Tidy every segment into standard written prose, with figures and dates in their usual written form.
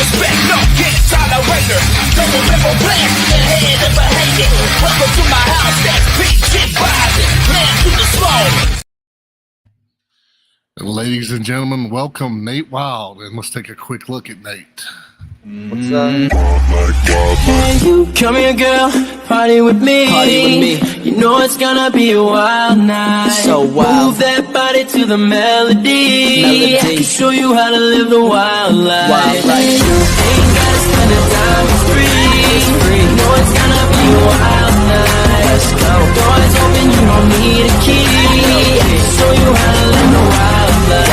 respect, no, get tolerator. Don't remember blast in the head of a hater. Welcome to my house, that's big shit rising. Land to the small. Ladies and gentlemen, welcome Nate Wilde, and let's take a quick look at Nate. What's up? Hey, you come here, girl, party with me. You know it's gonna be a wild night. So wild. Move that body to the melody. I can show you how to live the wild life. You ain't gotta spend a dime, it's free. You know it's gonna be a wild night. Let's go. Doors open, you don't need a key. I can show you how to live the wild life.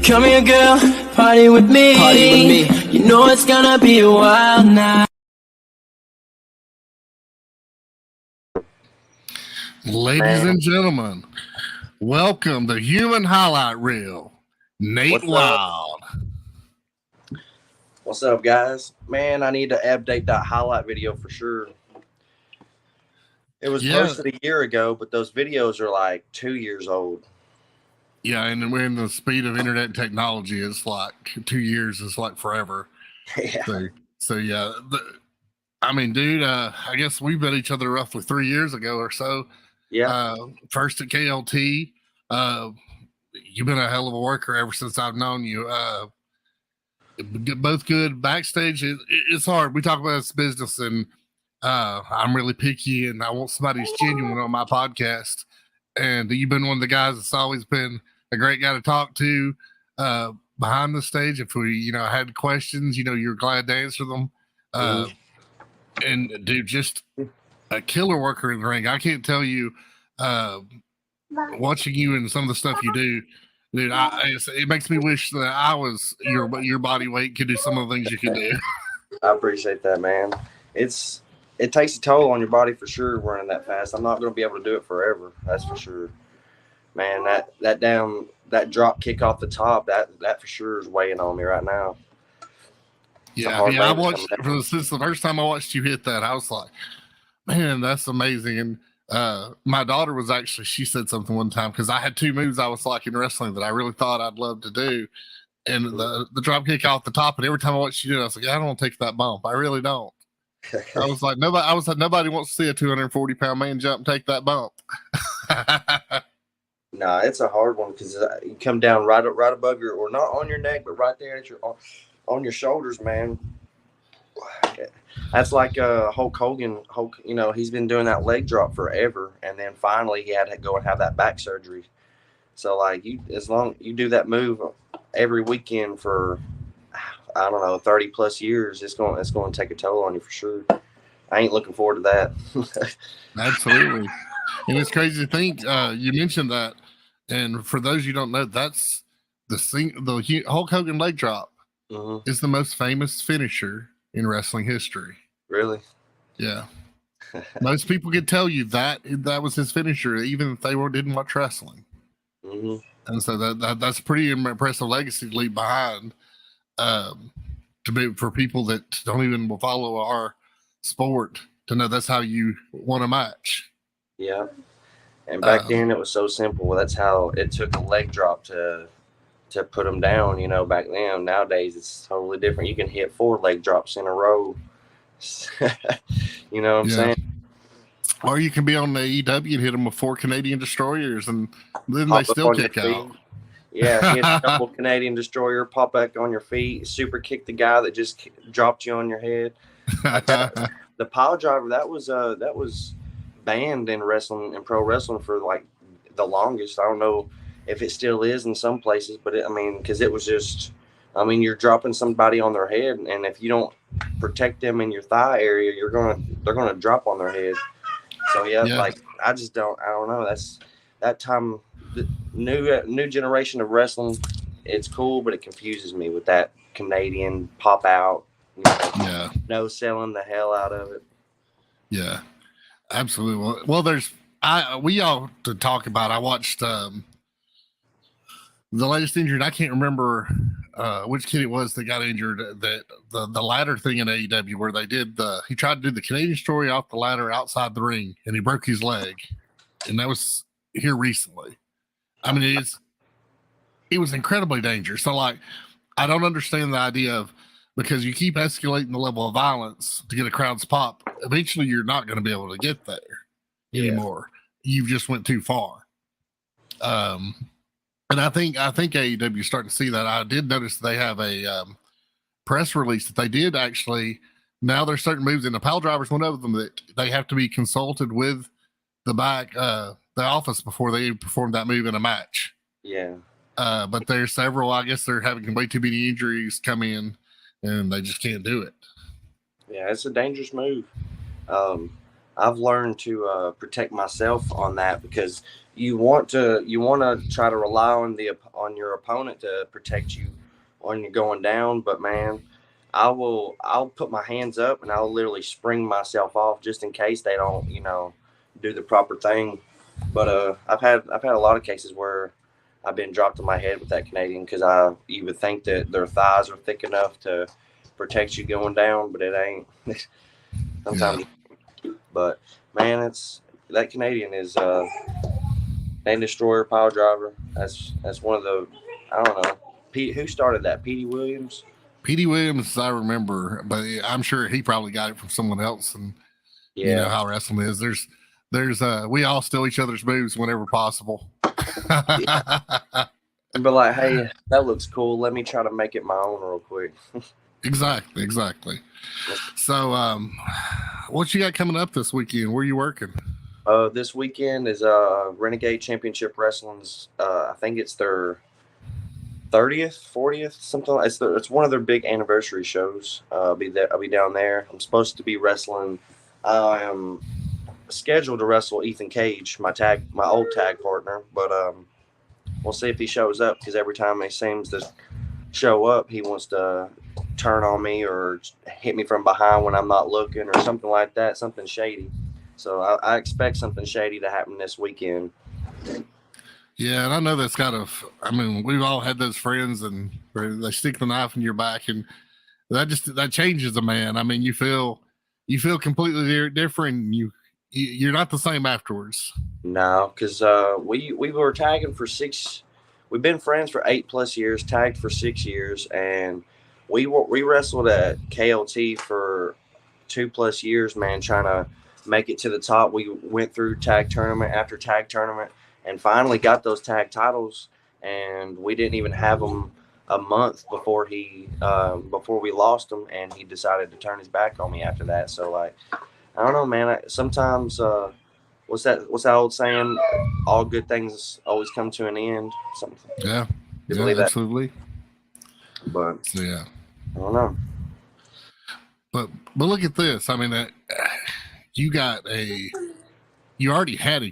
Come here, girl, party with me. You know it's gonna be a wild night. Ladies and gentlemen, welcome to Human Highlight Reel, Nate Wilde. What's up, guys? Man, I need to update that highlight video for sure. It was posted a year ago, but those videos are like 2 years old. Yeah, and we're in the speed of internet technology. It's like 2 years is like forever. Yeah. So yeah. I mean, dude, I guess we met each other roughly 3 years ago or so. Yeah. First at KLT. You've been a hell of a worker ever since I've known you. Both good. Backstage, it's hard. We talk about this business, and I'm really picky, and I want somebody who's genuine on my podcast. And you've been one of the guys that's always been a great guy to talk to behind the stage. If we, had questions, you're glad to answer them. And dude, just a killer worker in the ring. I can't tell you, watching you and some of the stuff you do, dude, it makes me wish that I was your body weight, could do some of the things you can do. I appreciate that, man. It takes a toll on your body for sure running that fast. I'm not going to be able to do it forever. That's for sure. Man, that drop kick off the top, that for sure is weighing on me right now. Yeah, I watched since the first time I watched you hit that, I was like, man, that's amazing. And my daughter was she said something one time, because I had two moves I was like in wrestling that I really thought I'd love to do. And the drop kick off the top, and every time I watched you do it, I was like, I don't want to take that bump. I really don't. I was like, nobody wants to see a 240-pound man jump and take that bump. Nah, it's a hard one, because you come down right above or not on your neck, but right there at on your shoulders, man. That's like Hulk Hogan. He's been doing that leg drop forever, and then finally he had to go and have that back surgery. So as long you do that move every weekend for, I don't know, 30 plus years, it's going to take a toll on you for sure. I ain't looking forward to that. Absolutely. And it's crazy to think, you mentioned that, and for those you don't know, that's the Hulk Hogan leg drop is the most famous finisher in wrestling history. Really? Yeah. Most people could tell you that was his finisher, even if they didn't watch wrestling. Mm-hmm. And so that's pretty impressive legacy to leave behind. To be for people that don't even follow our sport to know that's how you won a match. Yeah. And back then it was so simple. That's how it took a leg drop to put them down, you know, back then. Nowadays it's totally different. You can hit 4 leg drops in a row. You know what I'm saying? Or you can be on the AEW and hit them with 4 Canadian destroyers and then Pop they still up on kick your feet. out. Yeah, hit a couple Canadian destroyer, pop back on your feet, super kick the guy that just dropped you on your head. Like that, the pile driver that was banned in wrestling and pro wrestling for like the longest. I don't know if it still is in some places, but because it was just, you're dropping somebody on their head, and if you don't protect them in your thigh area, they're gonna drop on their head. So like I don't know. That's that time. The new generation of wrestling, it's cool, but it confuses me with that Canadian pop out. No selling the hell out of it. Yeah, absolutely. Well, we all to talk about. I watched the latest injured. I can't remember which kid it was that got injured. That the ladder thing in AEW where they did he tried to do the Canadian story off the ladder outside the ring and he broke his leg, and that was here recently. It was incredibly dangerous. So, like, I don't understand the idea of because you keep escalating the level of violence to get a crowd's pop. Eventually, you're not going to be able to get there anymore. You've just went too far. And I think AEW is starting to see that. I did notice they have a press release that they did actually. Now there's certain moves, and the pile driver's one of them that they have to be consulted with the office before they perform that move in a match. Yeah. But there's several, I guess they're having way too many injuries come in and they just can't do it. Yeah, it's a dangerous move. I've learned to protect myself on that because you want to try to rely on your opponent to protect you when you're going down. But man, I'll put my hands up and I'll literally spring myself off just in case they don't, do the proper thing. But I've had a lot of cases where I've been dropped on my head with that Canadian because you would think that their thighs are thick enough to protect you going down, but it ain't. Sometimes. Yeah. But man, that Canadian is Name Destroyer Pile Driver. That's one of the, I don't know. Who started that? Petey Williams? Petey Williams, I remember, but I'm sure he probably got it from someone else. And you know how wrestling is. There's we all steal each other's moves whenever possible. But like, hey, that looks cool. Let me try to make it my own real quick. Exactly. So, what you got coming up this weekend? Where are you working? This weekend is Renegade Championship Wrestling's. I think it's their 30th, 40th, something like that. It's one of their big anniversary shows. I'll be down there. I'm supposed to be wrestling. I am scheduled to wrestle Ethan Cage, my old tag partner, but we'll see if he shows up because every time he seems to show up, he wants to turn on me or hit me from behind when I'm not looking or something like that, something shady. So I expect something shady to happen this weekend. Yeah, and I know that's we've all had those friends and they stick the knife in your back, and that changes a man. You feel completely different. You're not the same afterwards. No, because we were tagging for 6. We've been friends for 8+ years, tagged for 6 years, and we wrestled at KLT for 2+ years, man, trying to make it to the top. We went through tag tournament after tag tournament and finally got those tag titles, and we didn't even have them a month before we lost them, and he decided to turn his back on me after that. So like, I don't know, man. Sometimes what's that old saying? All good things always come to an end. Something. Yeah, absolutely. But yeah, I don't know. But look at this. You already had a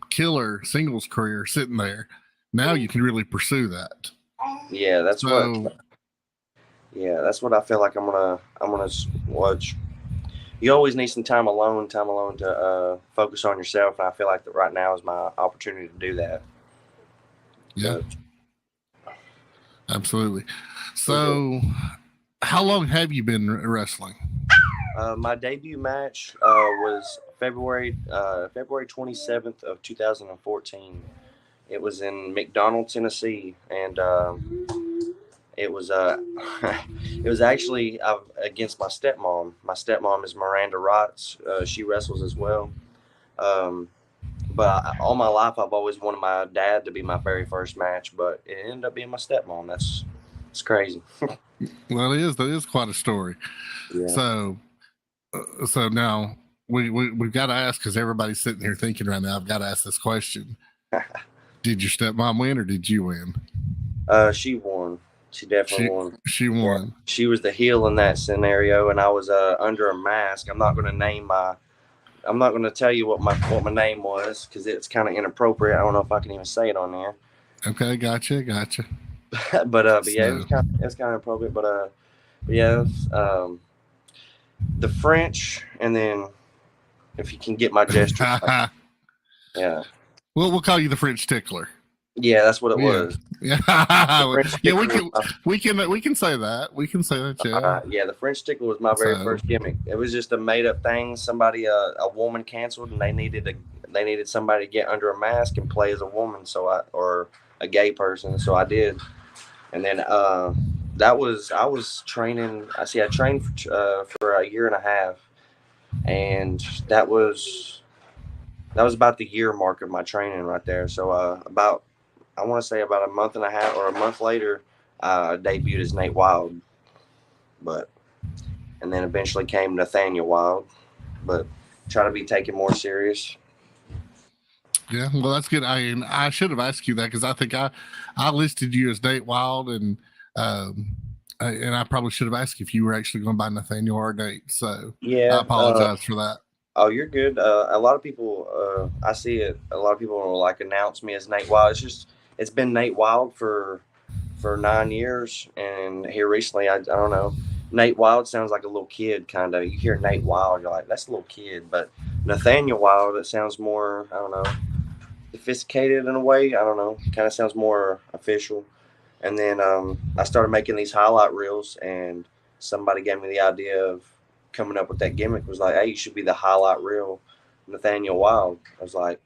killer singles career sitting there. Now you can really pursue that. Yeah, that's what I feel like I'm gonna watch. you always need some time alone to focus on yourself. And I feel like that right now is my opportunity to do that. Yeah, absolutely. So, how long have you been wrestling? My debut match was February 27th of 2014. It was in McDonald, Tennessee, and it was it was actually against my stepmom. My stepmom is Miranda Rotz. She wrestles as well. But all my life, I've always wanted my dad to be my very first match, but it ended up being my stepmom. It's crazy. Well, that is quite a story. Yeah. So now we've got to ask, because everybody's sitting here thinking right now, I've got to ask this question. Did your stepmom win or did you win? She won. She definitely won. She won. Yeah. She was the heel in that scenario, and I was under a mask. I'm not going to tell you what my name was because it's kind of inappropriate. I don't know if I can even say it on there. Okay, gotcha. but yeah, it was kind of inappropriate. But yeah, the French, and then if you can get my gesture, yeah. Well, we'll call you the French tickler. Yeah, that's what it was. Yeah, we can say that. We can say that. Yeah. Yeah, the French tickler was my very first gimmick. It was just a made up thing. Somebody, a woman canceled, and they needed somebody to get under a mask and play as a woman. Or a gay person. So I did, and then I was training. I trained for a year and a half, and that was about the year mark of my training right there. So I want to say about a month and a half or a month later, I debuted as Nate Wilde, and then eventually came Nathaniel Wilde, but try to be taken more serious. Yeah, well, that's good. I should have asked you that because I think I listed you as Nate Wilde, and I probably should have asked you if you were actually going by Nathaniel or Nate. So yeah, I apologize for that. Oh, you're good. A lot of people, I see it. A lot of people will announce me as Nate Wilde. It's been Nate Wilde for 9 years, and here recently, I don't know. Nate Wilde sounds like a little kid, kind of. You hear Nate Wilde, you're like, that's a little kid. But Nathaniel Wilde, it sounds more, I don't know, sophisticated in a way. I don't know. Kind of sounds more official. And then I started making these highlight reels, and somebody gave me the idea of coming up with that gimmick. Was like, hey, you should be the highlight reel Nathaniel Wilde. I was like,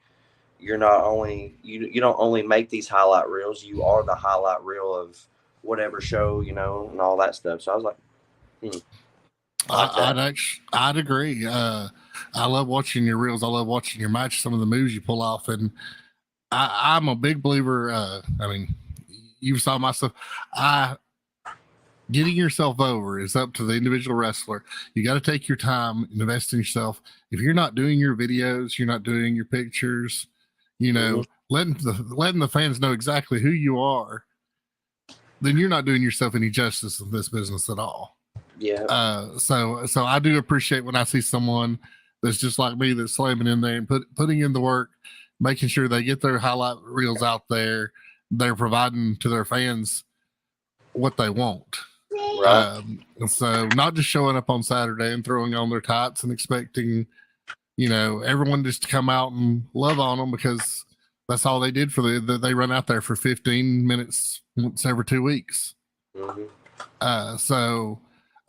you don't only make these highlight reels, you are the highlight reel of whatever show, and all that stuff. So I was like, I'd agree. I love watching your reels. I love watching your match, some of the moves you pull off. And I'm a big believer. You saw my stuff. Getting yourself over is up to the individual wrestler. You got to take your time and invest in yourself. If you're not doing your videos, you're not doing your pictures, letting the fans know exactly who you are, then you're not doing yourself any justice in this business at all. Yeah. So I do appreciate when I see someone that's just like me, that's slamming in there and putting in the work, making sure they get their highlight reels out there. They're providing to their fans what they want. Right. So not just showing up on Saturday and throwing on their tights and expecting, everyone just to come out and love on them because that's all they did they run out there for 15 minutes once every 2 weeks. Mm-hmm. So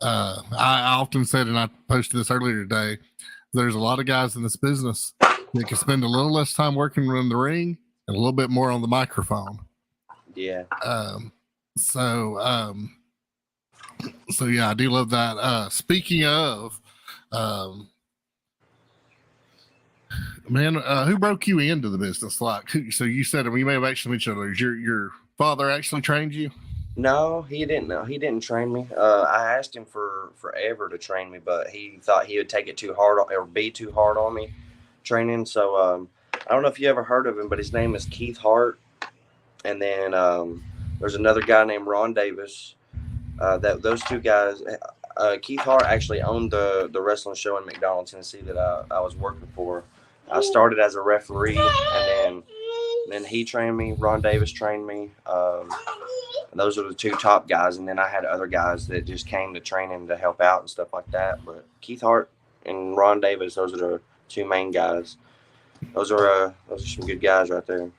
I often said, and I posted this earlier today, there's a lot of guys in this business that can spend a little less time working in the ring and a little bit more on the microphone. Yeah. So yeah, I do love that. Speaking of, who broke you into the business? So you said we may have actually met each other. Your father actually trained you? No, he didn't. No, he didn't train me. I asked him for forever to train me, but he thought he would take it too hard or be too hard on me training. So I don't know if you ever heard of him, but his name is Keith Hart. And then there's another guy named Ron Davis. Those two guys, Keith Hart actually owned the wrestling show in McDonald, Tennessee that I was working for. I started as a referee, and then he trained me. Ron Davis trained me. Those are the two top guys, and then I had other guys that just came to training to help out and stuff like that. But Keith Hart and Ron Davis. Those are the two main guys. Those are some good guys right there.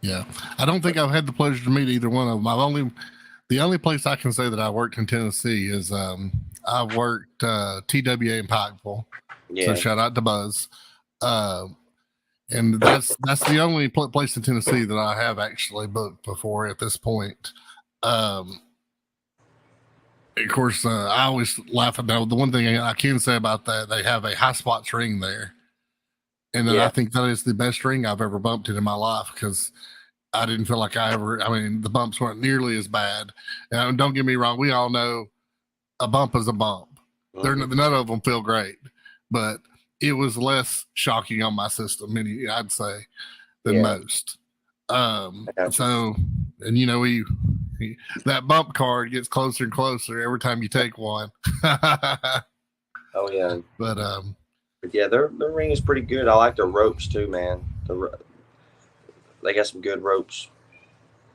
Yeah, I don't think I've had the pleasure to meet either one of them. The only place I can say that I worked in Tennessee is I've worked TWA in Pikeville. Yeah. So shout out to Buzz. And that's the only place in Tennessee that I have actually booked before at this point. Of course, I always laugh at that. The one thing I can say about that, they have a high spots ring there. And then I think that is the best ring I've ever bumped in my life because I didn't feel like the bumps weren't nearly as bad. And don't get me wrong, we all know a bump is a bump. Mm-hmm. None of them feel great, but it was less shocking on my system, I'd say, than most. So, and that bump card gets closer and closer every time you take one. Oh yeah. But yeah, their ring is pretty good. I like their ropes too, man. They got some good ropes.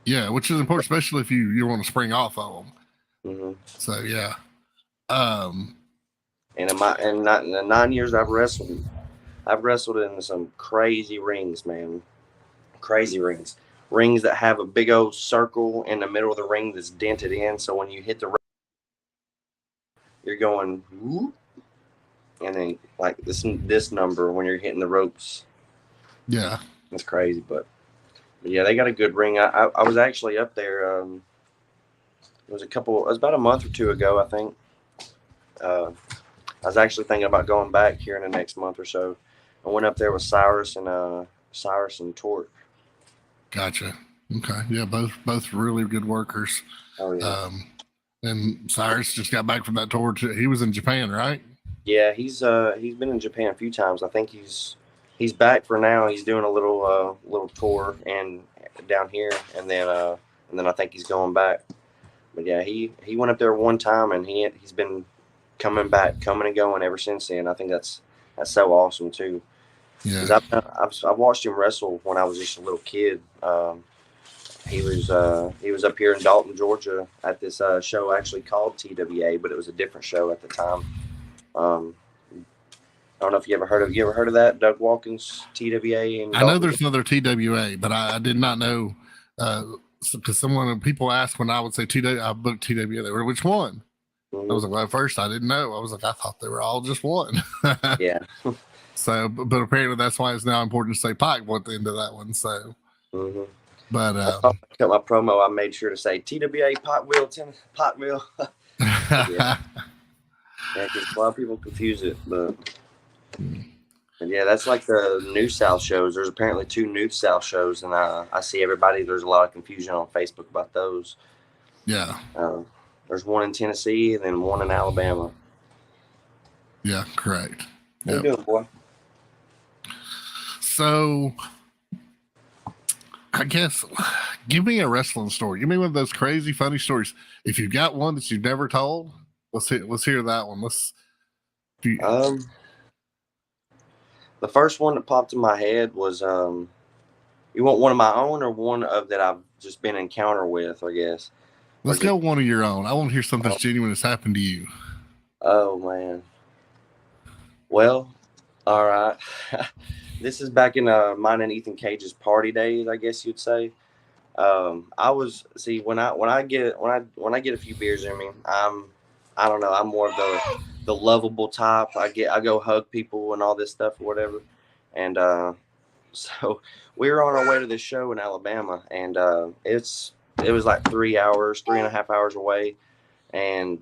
Yeah, which is important, especially if you want to spring off of them. Mm-hmm. So yeah. And in the 9 years I've wrestled in some crazy rings, man. Crazy rings. Rings that have a big old circle in the middle of the ring that's dented in. So when you hit the ring, you're going, whoop, and then like this number when you're hitting the ropes. Yeah. It's crazy, but yeah, they got a good ring. I was actually up there. It was about a month or two ago, I think. I was actually thinking about going back here in the next month or so. I went up there with Cyrus and Torque. Gotcha. Okay. Yeah, both really good workers. Oh yeah. And Cyrus just got back from that tour. He was in Japan, right? Yeah, he's been in Japan a few times. I think he's back for now. He's doing a little tour and down here, and then I think he's going back. But yeah, he went up there one time, and he's been coming and going ever since then. I think that's so awesome too. Yeah. I've watched him wrestle when I was just a little kid. He was up here in Dalton, Georgia, at this show actually called TWA, but it was a different show at the time. I don't know if you ever heard of that, Doug Walkins TWA. I know there's another TWA, but I did not know because people ask when I would say TWA, I booked TWA. They were, which one? Mm-hmm. I was like, well, at first I didn't know. I was like, I thought they were all just one. Yeah. So, but apparently that's why it's now important to say Pikeville at the end of that one. So, mm-hmm. But I cut my promo. I made sure to say TWA Pikeville. Yeah. Yeah, because a lot of people confuse it, but yeah, that's like the New South shows. There's apparently 2 New South shows, and I see everybody. There's a lot of confusion on Facebook about those. Yeah. There's one in Tennessee and then one in Alabama. Yeah, correct. How you doing, boy? So, I guess, give me a wrestling story. Give me one of those crazy, funny stories. If you've got one that you've never told, let's hear that one. The first one that popped in my head was you want one of my own or one of that I've just been encounter with, I guess. Let's go one of your own. I want to hear something that's genuine that's happened to you. Oh man. Well, all right. This is back in mine and Ethan Cage's party days, I guess you'd say. I was when I get a few beers in me, I don't know, I'm more of the lovable type. I go hug people and all this stuff or whatever. And so we were on our way to this show in Alabama, and it was like 3.5 hours away. And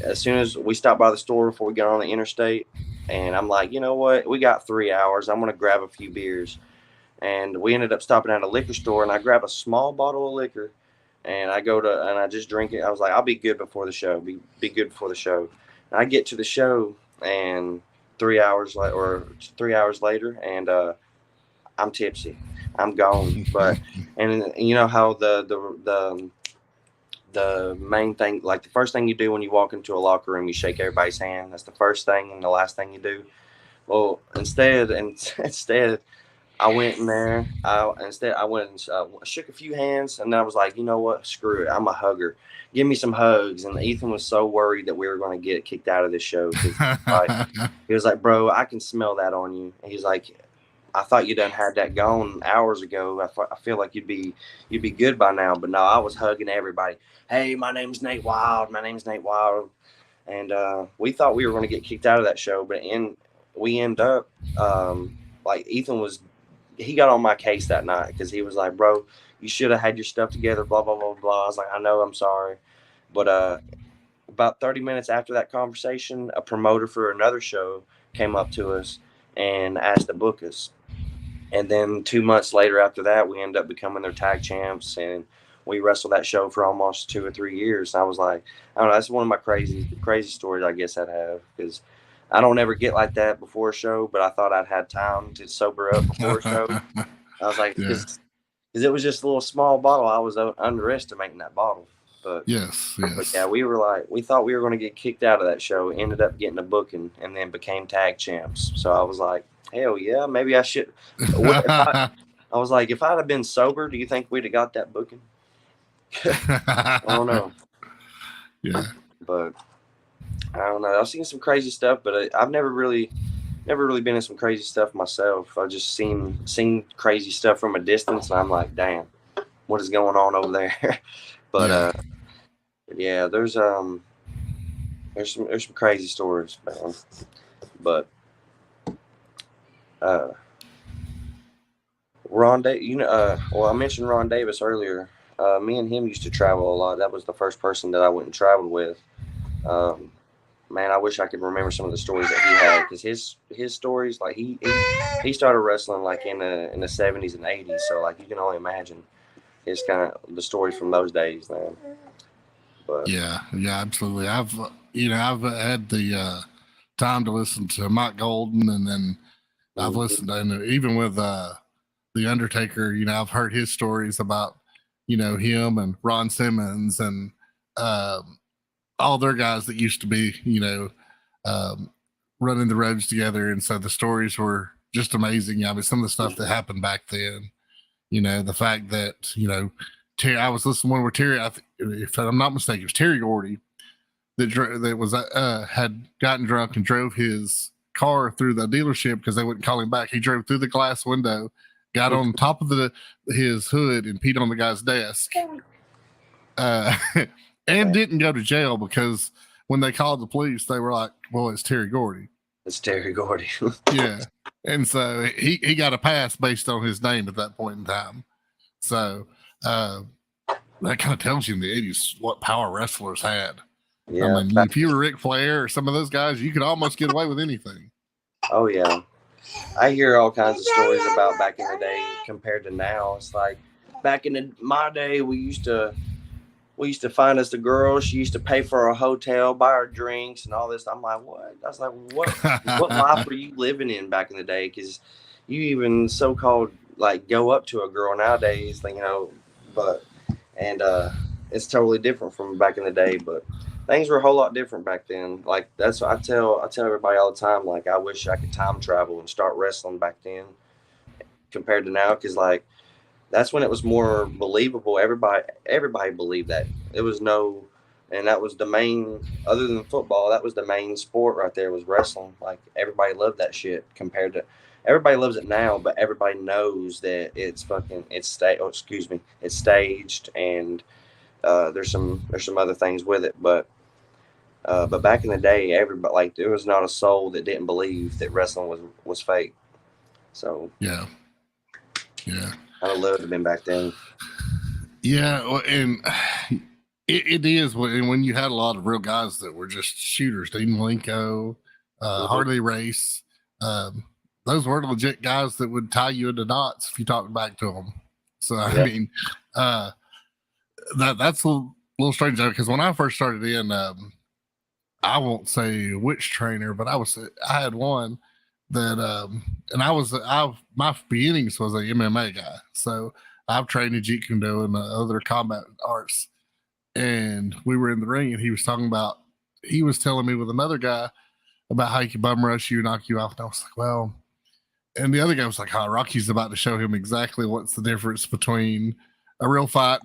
as soon as we stopped by the store before we got on the interstate, and I'm like, you know what? We got 3 hours. I'm going to grab a few beers. And we ended up stopping at a liquor store, and I grab a small bottle of liquor, and I just drink it. I was like, I'll be good before the show. Be good before the show. And I get to the show, and 3 hours later, and I'm tipsy. I'm gone. And you know how the main thing, like the first thing you do when you walk into a locker room, you shake everybody's hand. That's the first thing and the last thing you do. Well, instead, I went in there. I went and shook a few hands, and then I was like, you know what? Screw it. I'm a hugger. Give me some hugs. And Ethan was so worried that we were going to get kicked out of this show. He was like, bro, I can smell that on you. And he's like, I thought you done had that gone hours ago. I feel like you'd be good by now. But no, I was hugging everybody. Hey, my name's Nate Wilde. My name's Nate Wilde. And we thought we were going to get kicked out of that show, but we end up like Ethan he got on my case that night because he was like, bro, you should have had your stuff together, blah, blah, blah, blah. I was like, I know, I'm sorry. But about 30 minutes after that conversation, a promoter for another show came up to us and asked to book us. And then 2 months later after that, we ended up becoming their tag champs, and we wrestled that show for almost 2 or 3 years. And I was like, I don't know, that's one of my crazy stories I guess I'd have, because I don't ever get like that before a show, but I thought I'd had time to sober up before a show. I was like, because it was just a little small bottle. I was underestimating that bottle. But yes. But yeah, we thought we were going to get kicked out of that show. Ended up getting a booking, and then became tag champs. So I was like, hell yeah, maybe I should. I was like, if I'd have been sober, do you think we'd have got that booking? I don't know. Yeah. But I don't know. I've seen some crazy stuff, but I've never really been in some crazy stuff myself. I've just seen crazy stuff from a distance, and I'm like, damn, what is going on over there? But yeah, there's some crazy stories, man. But Ron I mentioned Ron Davis earlier. Me and him used to travel a lot. That was the first person that I went and traveled with. Man, I wish I could remember some of the stories that he had, because his stories, like he started wrestling like in the 70s and 80s, so like you can only imagine his kind of the stories from those days, man. But yeah, absolutely. I've had the time to listen to Mike Golden, and then I've listened to, and even with the Undertaker, I've heard his stories about him and Ron Simmons and all their guys that used to be, running the roads together. And so the stories were just amazing. I mean, some of the stuff that happened back then, the fact that, I was listening to one where Terry, if I'm not mistaken, it was Terry Gordy that was, had gotten drunk and drove his car through the dealership because they wouldn't call him back. He drove through the glass window, got on top of his hood and peed on the guy's desk. And didn't go to jail, because when they called the police, they were like, well, it's Terry Gordy. It's Terry Gordy. Yeah. And so he got a pass based on his name at that point in time. So that kind of tells you in the 80s what power wrestlers had. Yeah. I mean, if you were Ric Flair or some of those guys, you could almost get away with anything. Oh, yeah. I hear all kinds of stories about back in the day compared to now. It's like back in my day, we used to find us the girl. She used to pay for our hotel, buy our drinks and all this. I'm like, what? I was like, what life were you living in back in the day? Because you even so-called like go up to a girl nowadays, and it's totally different from back in the day. But things were a whole lot different back then. Like that's what I tell everybody all the time. Like I wish I could time travel and start wrestling back then compared to now, because like that's when it was more believable. Everybody believed that. It was and that was the main, other than football, that was the main sport right there, was wrestling. Like everybody loved that shit compared to, everybody loves it now, but everybody knows that it's staged, and there's some other things with it. But back in the day, everybody, like, there was not a soul that didn't believe that wrestling was fake. So yeah. I'd love to have been back then. Yeah, well, and it is. And when you had a lot of real guys that were just shooters, Dean Malenko, Harley Race, those were legit guys that would tie you into knots if you talked back to them. So, I mean, that's a little strange, because when I first started in, I won't say which trainer, but I had one that, and my beginnings was a MMA guy. So I've trained in Jeet Kune Do and other combat arts. And we were in the ring, and he was telling me with another guy about how he could bum rush you, knock you off. And I was like, well, And the other guy was like, "Oh, Rocky's about to show him exactly what's the difference between a real fight."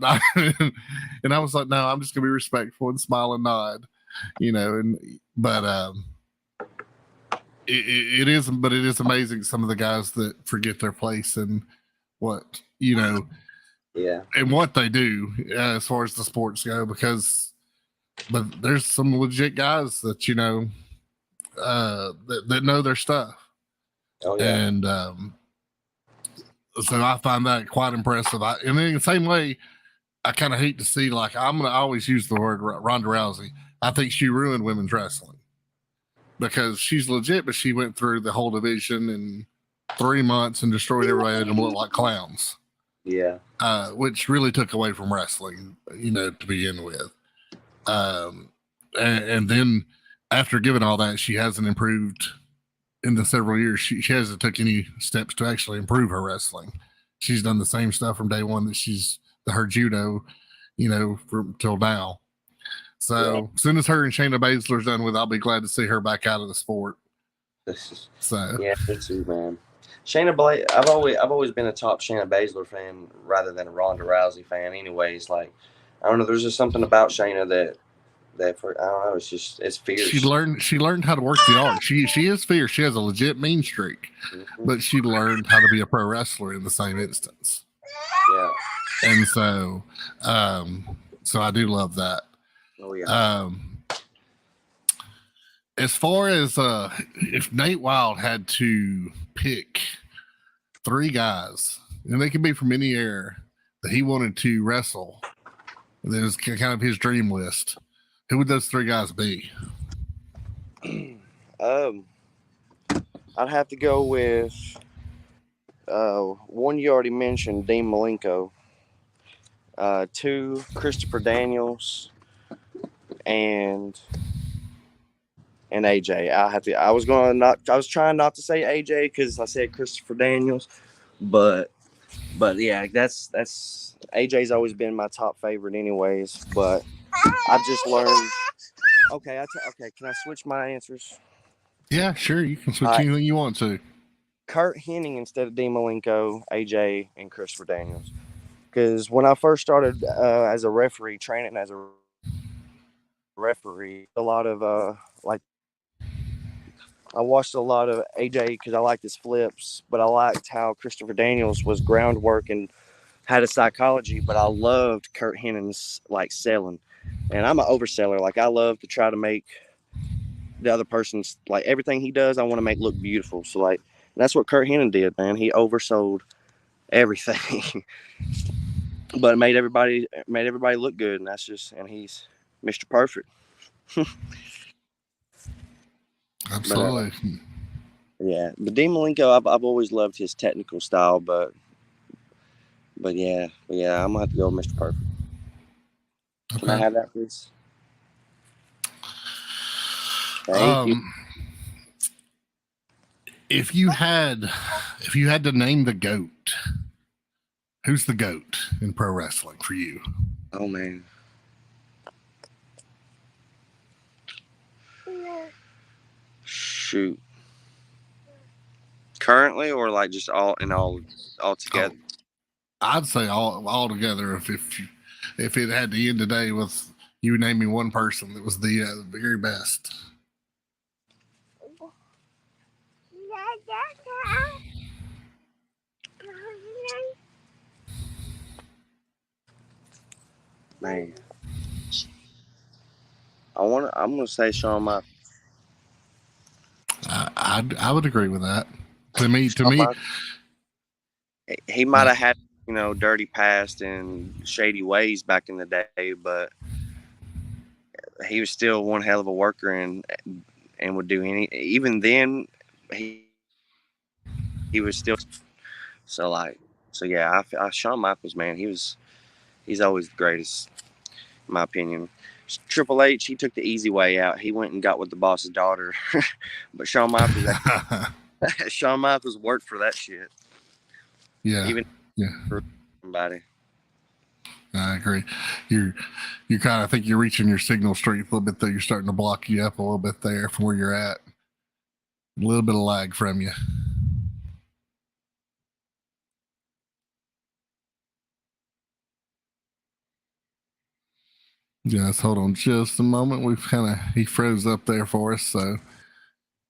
And I was like, "No, I'm just gonna be respectful and smile and nod, you know." But it is, but it is amazing some of the guys that forget their place and what Yeah. and what they do as far as the sports go. But there's some legit guys that that know their stuff. Oh yeah. And so I find that quite impressive. And in the same way, I kind of hate to see, like, I'm going to always use the word Ronda Rousey. I think she ruined women's wrestling because she's legit, but she went through the whole division in 3 months and destroyed everybody and looked like clowns. Yeah. Which really took away from wrestling, to begin with. And then after giving all that, she hasn't improved in the several years. She hasn't took any steps to actually improve her wrestling. She's done the same stuff from day one that her judo, from till now. So as soon as her and Shayna Baszler's done with, I'll be glad to see her back out of the sport. So yeah, me too, man. I've always been a top Shayna Baszler fan rather than a Ronda Rousey fan. Anyways, like, I don't know, there's just something about Shayna that I don't know, it's fierce. She learned how to work the art. She is fierce. She has a legit mean streak, but she learned how to be a pro wrestler in the same instance. Yeah. And so I do love that. Oh yeah. As far as if Nate Wilde had to pick 3 guys, and they could be from any era that he wanted to wrestle, that was kind of his dream list, who would those 3 guys be? I'd have to go with one you already mentioned, Dean Malenko. 2, Christopher Daniels, and AJ. I was trying not to say AJ because I said Christopher Daniels, but yeah, that's AJ's always been my top favorite anyways. But I just learned. Okay, okay. Can I switch my answers? Yeah, sure. You can switch anything you want to. Kurt Hennig instead of Dean Malenko, AJ, and Christopher Daniels. Because when I first started as a referee, training as a referee, a lot of I watched a lot of AJ because I liked his flips, but I liked how Christopher Daniels was groundwork and had a psychology, but I loved Kurt Hennig's selling. And I'm an overseller. Like, I love to try to make the other person's, everything he does, I want to make look beautiful. So that's what Kurt Hennig did, man. He oversold everything. But it made everybody look good, and he's Mr. Perfect. Absolutely. Yeah, but Dean Malenko, I've always loved his technical style, but yeah, I'm gonna have to go with Mr. Perfect. Okay. Can I have that, please? Thank you. If you had to name the GOAT, who's the GOAT in pro wrestling for you? Oh man. Shoot. Currently, or just all together? I'd say all together. If it had to end today with you naming one person that was the very best. Man, I'm gonna say Shawn Michaels. I would agree with that. To me, he might have had dirty past and shady ways back in the day, but he was still one hell of a worker and would do even then he was still so yeah. I Shawn Michaels, man, he's always the greatest in my opinion. Triple H, he took the easy way out. He went and got with the boss's daughter. But Shawn Michaels worked for that shit. Yeah. Even for somebody. I agree. You kind of think you're reaching your signal strength a little bit, though. You're starting to block you up a little bit there from where you're at. A little bit of lag from you. Just hold on just a moment. He froze up there for us, so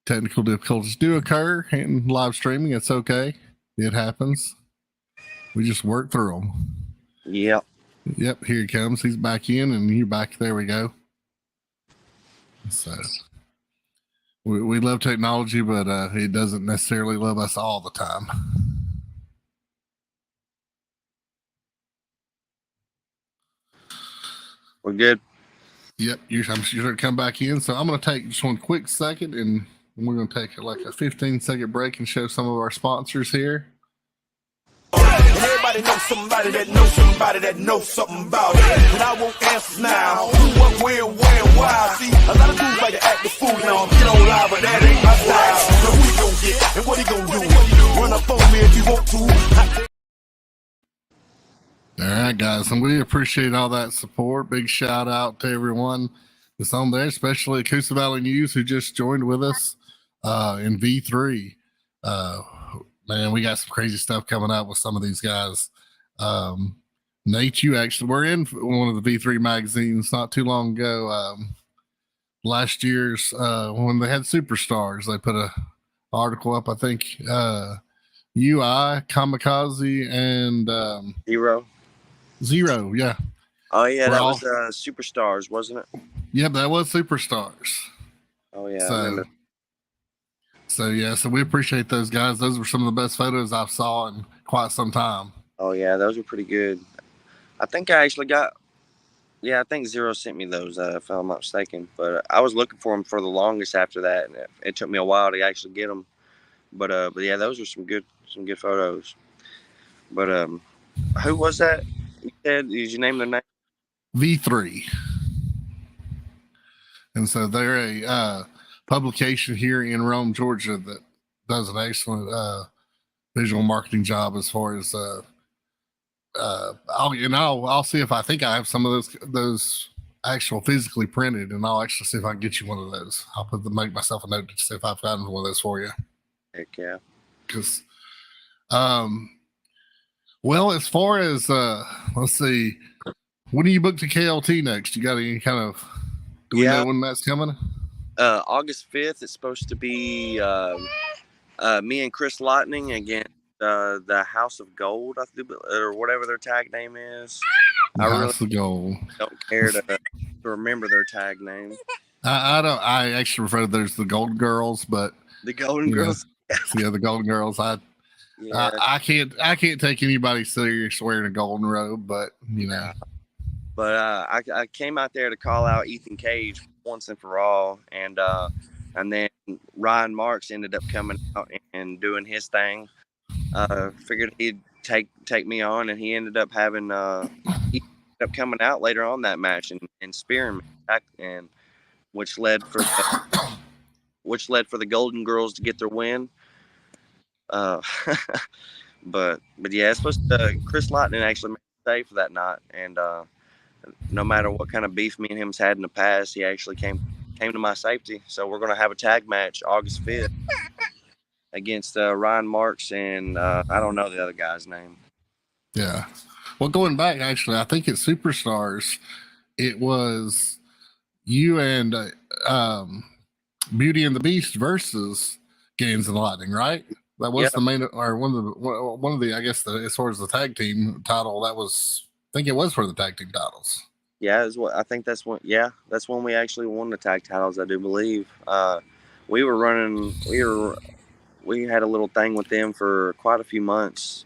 technical difficulties do occur in live streaming. It's okay. It happens. We just work through them. Yep. Yep, here he comes. He's back in, and you're back. There we go. So we love technology, but it doesn't necessarily love us all the time. We're good. Yep, I'm sure to come back in. So I'm going to take just one quick second, and we're going to take like a 15-second break and show some of our sponsors here. Everybody knows somebody that knows somebody that knows something about it. And I won't answer now. Who, what, where, why? See, a lot of dudes like to act the fool now. Get on live, but that ain't my style. So who he gonna get? And what he gonna do? Run up on me if you want to. All right, guys, and we appreciate all that support. Big shout out to everyone that's on there, especially Coosa Valley News, who just joined with us in V3. Man, we got some crazy stuff coming up with some of these guys. Nate, you actually were in one of the V3 magazines not too long ago. Last year's when they had Superstars, they put a article up. I think UI, Kamikaze, and Zero, yeah. Oh yeah, that was Superstars, wasn't it? Yeah, that was Superstars. Oh yeah, I remember. So we appreciate those guys. Those were some of the best photos I've saw in quite some time. Oh yeah, those were pretty good. I think I actually got. Yeah, I think Zero sent me those, if I'm not mistaken. But I was looking for them for the longest after that, and it took me a while to actually get them. But yeah, those were some good photos. But who was that? You said, did you name their name? V3. And so they're a publication here in Rome, Georgia, that does an excellent visual marketing job as far as I'll see if I think I have some of those actual physically printed, and I'll actually see if I can get you one of those. I'll make myself a note to see if I've gotten one of those for you. Heck yeah. Because well, as far as let's see, when do you book to KLT next? You got any kind of do we know when that's coming? August 5th. It's supposed to be me and Chris Lightning against the House of Gold, I think, or whatever their tag name is. House of Gold. Don't care to remember their tag name. I don't. I actually refer to there's the Golden Girls, but the Golden Girls. Yeah, the Golden Girls. I can't take anybody serious wearing a golden robe, but you know. But I came out there to call out Ethan Cage once and for all, and then Ryan Marks ended up coming out and doing his thing. Figured he'd take me on, and he ended up having he ended up coming out later on that match and spearing me back, and which led for the Golden Girls to get their win. But yeah, it's supposed to Chris Lightning actually made a save for that night, and no matter what kind of beef me and him's had in the past, he actually came to my safety. So we're gonna have a tag match August 5th against Ryan Marks and I don't know the other guy's name. Yeah, well, going back actually, I think it's Superstars. It was you and Beauty and the Beast versus Gaines and Lightning, right? That was the main, or one of the I guess as far as the tag team title, that was I think it was for the tag team titles. Yeah, I think that's when. Yeah, that's when we actually won the tag titles. I do believe. We had a little thing with them for quite a few months.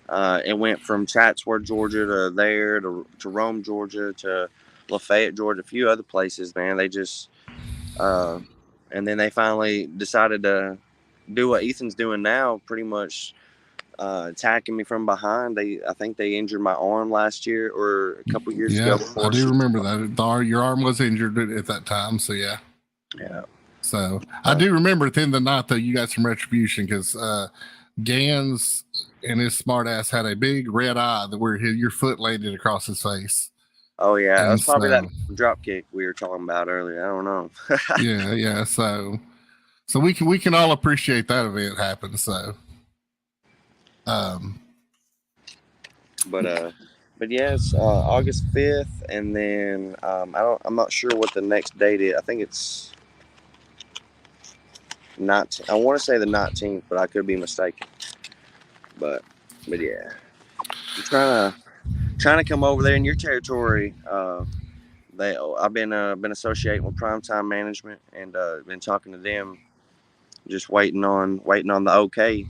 It went from Chatsworth, Georgia, to there to Rome, Georgia, to Lafayette, Georgia, a few other places. Man, they just and then they finally decided to do what Ethan's doing now, pretty much attacking me from behind. I think they injured my arm last year or a couple years ago. Yeah, I do remember that. Your arm was injured at that time, so yeah. Yeah. So I do remember at the end of the night, though, you got some retribution because Gans and his smart ass had a big red eye where your foot landed across his face. Oh, yeah. That's probably that drop kick we were talking about earlier. I don't know. Yeah. So we can all appreciate that event happen. So, but but yeah, it's August 5th, and then I'm not sure what the next date is. I think it's 19. I want to say the 19th, but I could be mistaken. But yeah, I'm trying to come over there in your territory. I've been associating with Primetime Management and been talking to them, just waiting on the okay.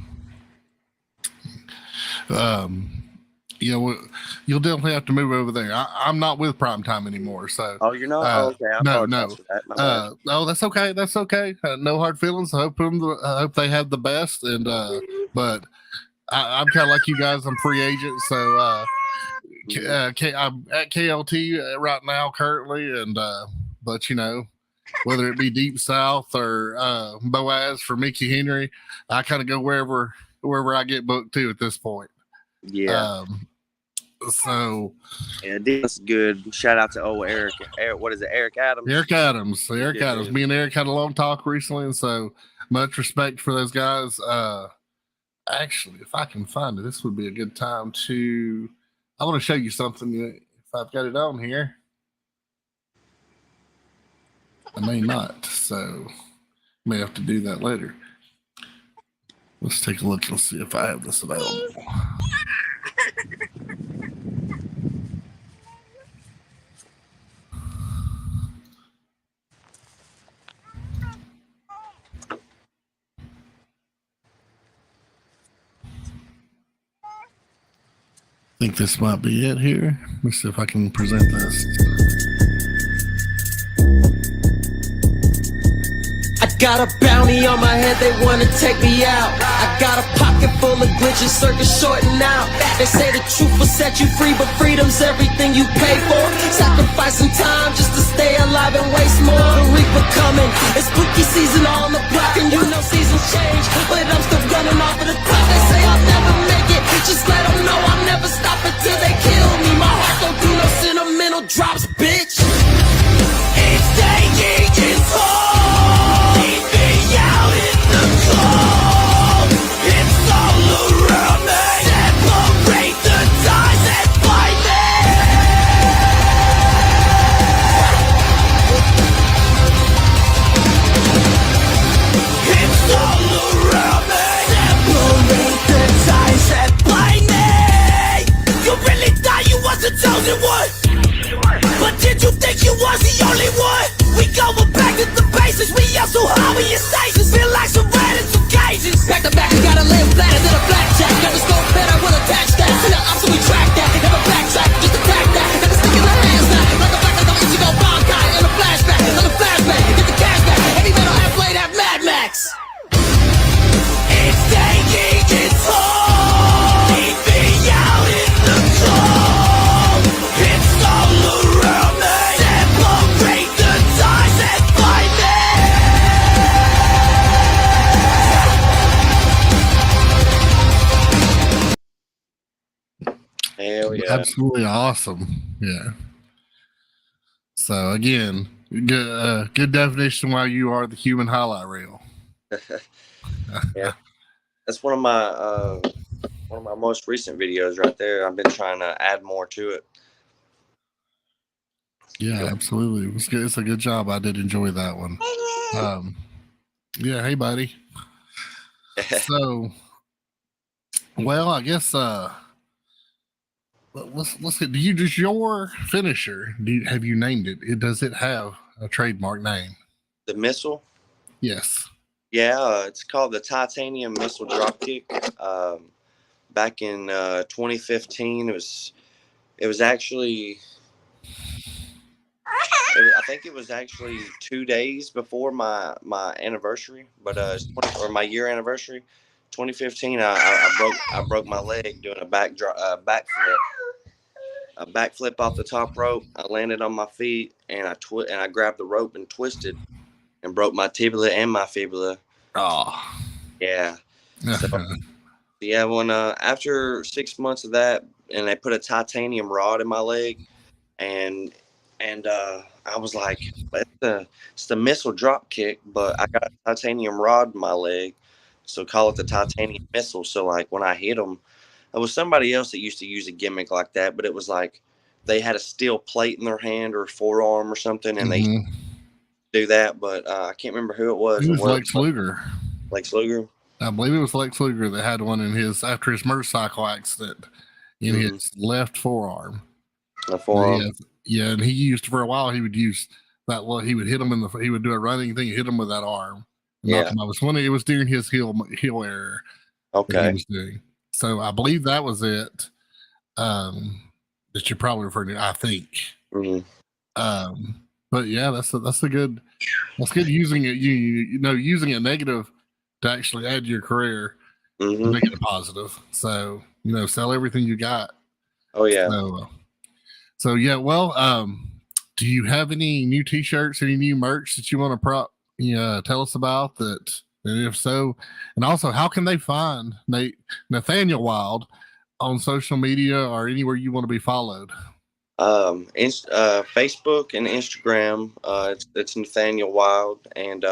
You'll definitely have to move over there. I'm not with Primetime anymore, so. Oh, you're not? Okay, I apologize for that. My bad. Oh, that's okay. That's okay. No hard feelings. I hope they have the best. And but I'm kind of like you guys. I'm free agent, so I'm at KLT right now currently, and but whether it be Deep South or Boaz for Mickey Henry, I kind of go wherever I get booked to at this point. Yeah. So yeah, that's good. Shout out to Eric. What is it? Eric Adams. Eric Adams. Me and Eric had a long talk recently, and so much respect for those guys. Actually, if I can find it, this would be a good time to. I want to show you something. If I've got it on here, I may not, so may have to do that later. Let's take a look and see if I have this available. I think this might be it here. Let me see if I can present this. I got a bounty on my head, they wanna take me out. I got a pocket full of glitches, circus shorting out. They say the truth will set you free, but freedom's everything you pay for. Sacrificing time just to stay alive and waste more. The reaper coming, it's spooky season on the block, and seasons change, but I'm still running off of the clock. They say I'll never make it, just let them know I'll never stop until they kill me. My heart don't do no sentimental drops, bitch. It's taking its toll. Out in the cold, it's all around me. Separate the ties and find me. It's all around me. Separate the ties and find me. You really thought you was the chosen one, but did you think you was the only one? We going back to the basics. We up so high we in stations. Feel like some red in some cages. Back to back, we gotta lay flatter than a blackjack. Never scope better, we'll attach that. See the ups, so we track that. Never backtrack, just attack that. Never stick in the hands now. Like a black, like a Ichigo bomb guy. In a flashback, on a flashback. Get the cash back. Heavy metal, half blade, half Mad Max. It's taking its toll. Keep me out in the cold. It's all around me. Separate the ties and find me. Hell yeah. Absolutely awesome. Yeah. So again, good definition why you are the human highlight reel. Yeah, that's one of my most recent videos right there. I've been trying to add more to it. Yeah, absolutely. It was good. It's a good job. I did enjoy that one. Yeah, hey buddy. So, well, I guess let's see. Does your finisher? Have you named it? Does it have a trademark name? The missile? Yes. Yeah, it's called the Titanium Missile Dropkick. Back in 2015, it was actually. I think it was actually 2 days before my anniversary, but or my year anniversary, 2015. I broke my leg doing a backflip off the top rope. I landed on my feet and I grabbed the rope and twisted and broke my tibia and my fibula. Oh, yeah. So, yeah, when after 6 months of that, and they put a titanium rod in my leg, and I was like, it's the missile drop kick, but I got a titanium rod in my leg, so call it the titanium missile. So like when I hit them, There was somebody else that used to use a gimmick like that, but it was like they had a steel plate in their hand or forearm or something, and they do that. But I can't remember who it was. It was Lex Luger. Lex Luger? I believe it was Lex Luger that had one in his after his motorcycle accident in his left forearm. The forearm. Yeah, and he used for a while. He would use that. Well, he would hit him he would do a running thing, hit him with that arm. Yeah, it was during his heel error. Okay, that he was doing. So I believe that was it. That you're probably referring to. I think. But yeah, that's good using it. Using a negative to actually add to your career, to make it a positive. So sell everything you got. Oh yeah. So yeah. Well, do you have any new T-shirts, any new merch that you want to tell us about that? And if so, and also, how can they find Nathaniel Wilde on social media or anywhere you want to be followed? Facebook and Instagram. It's Nathaniel Wilde, and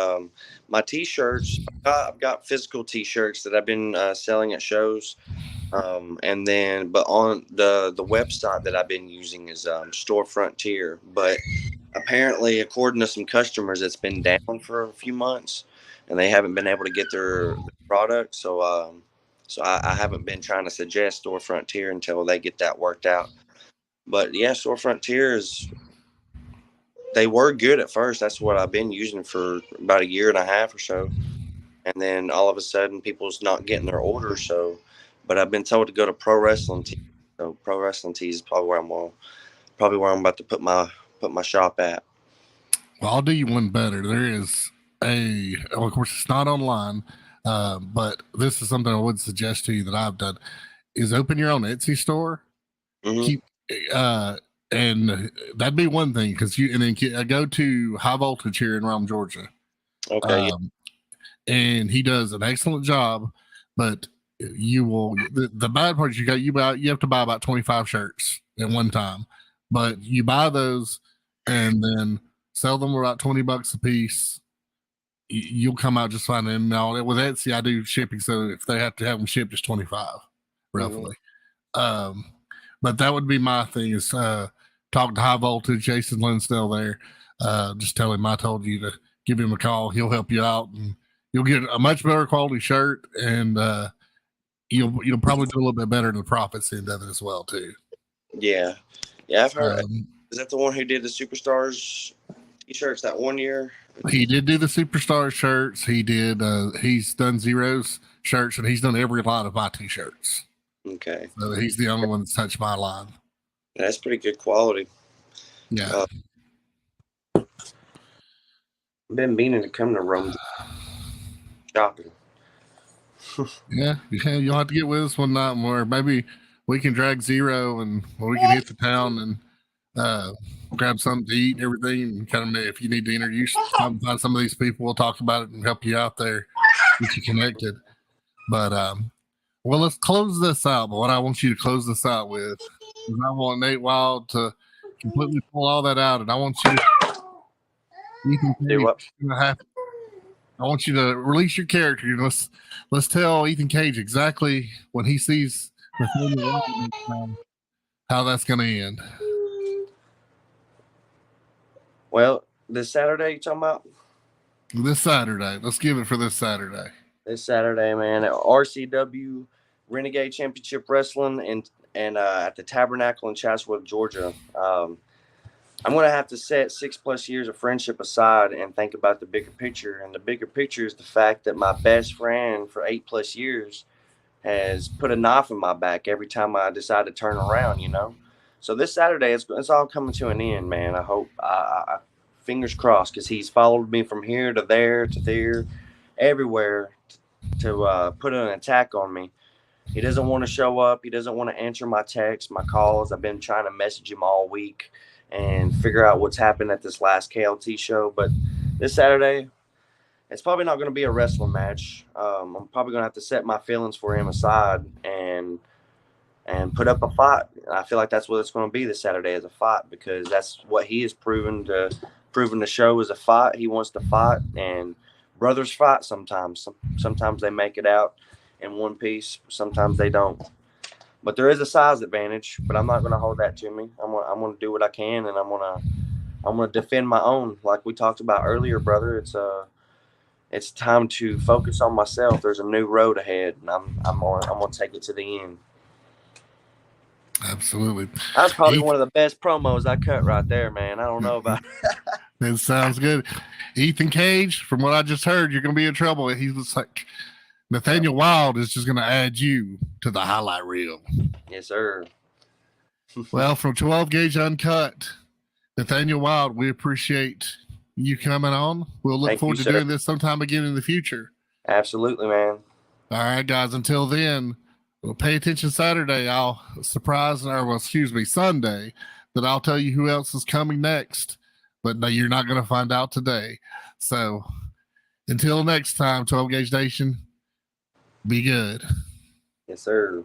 my T-shirts. I've got physical T-shirts that I've been selling at shows, and then but on the website that I've been using is Storefrontier. But apparently, according to some customers, it's been down for a few months, and they haven't been able to get their product. So I haven't been trying to suggest Storefrontier until they get that worked out. But yeah, Storefrontier they were good at first. That's what I've been using for about 1.5 years or so. And then all of a sudden people's not getting their orders. But I've been told to go to Pro Wrestling Tees. So Pro Wrestling Tees is probably where I'm about to put my shop at. Well, I'll do you one better. There is of course it's not online, but this is something I would suggest to you that I've done is open your own Etsy store. And that'd be one thing because go to High Voltage here in Rome, Georgia. Okay. And he does an excellent job, but the bad part is you have to buy about 25 shirts at one time, but you buy those and then sell them for about $20 a piece. You'll come out just fine. And now with Etsy, I do shipping, so if they have to have them shipped, it's 25 roughly. But that would be my thing is talk to High Voltage, Jason Linsdale there. Just tell him I told you to give him a call. He'll help you out, and you'll get a much better quality shirt, and you'll probably do a little bit better in the profits end of it as well too. Yeah, I've heard. Is that the one who did the Superstars T-shirts that one year? He did do the Superstars shirts. He did. He's done Zeros shirts, and he's done every line of my T-shirts. Okay. So he's the only one that's touched my line. That's pretty good quality. Yeah. I've been meaning to come to Rome shopping. Yeah, you'll have to get with us one night more. Maybe we can drag Zero and we can hit the town and grab something to eat and everything. And kind of, if you need to introduce, find some of these people, we'll talk about it and help you out there, get you connected. But well, let's close this out. But what I want you to close this out with is I want Nate Wilde to completely pull all that out, and I want you to I want you to release your character. Let's tell Ethan Cage exactly when he sees Nathaniel Wilde next time, how that's going to end. Well, this Saturday you talking about? This Saturday. Let's give it for this Saturday. This Saturday, man, at RCW Renegade Championship Wrestling and at the Tabernacle in Chatsworth, Georgia. I'm going to have to set 6+ years of friendship aside and think about the bigger picture. And the bigger picture is the fact that my best friend for 8+ years has put a knife in my back every time I decide to turn around, So this Saturday, it's all coming to an end, man. I hope, fingers crossed, because he's followed me from here to there, everywhere to put an attack on me. He doesn't want to show up. He doesn't want to answer my texts, my calls. I've been trying to message him all week and figure out what's happened at this last KLT show. But this Saturday, it's probably not going to be a wrestling match. I'm probably going to have to set my feelings for him aside and put up a fight. And I feel like that's what it's going to be this Saturday, is a fight, because that's what he has proven to show is a fight. He wants to fight, and brothers fight sometimes. Sometimes they make it out in one piece. Sometimes they don't. But there is a size advantage, but I'm not going to hold that to me. I'm going to do what I can, and I'm going to defend my own. Like we talked about earlier, brother, it's time to focus on myself. There's a new road ahead, and I'm going to take it to the end. Absolutely. That's probably one of the best promos I cut right there, man. I don't know about It sounds good. Ethan Cage, from what I just heard, you're going to be in trouble. He was like, Nathaniel Wilde is just going to add you to the highlight reel. Yes, sir. Well, from 12 Gauge Uncut, Nathaniel Wilde, we appreciate you coming on. We'll look forward to doing this sometime again in the future. Absolutely, man. All right, guys. Until then, well, pay attention Saturday. Sunday, that I'll tell you who else is coming next. But no, you're not going to find out today. So until next time, 12 Gauge Nation, be good. Yes, sir.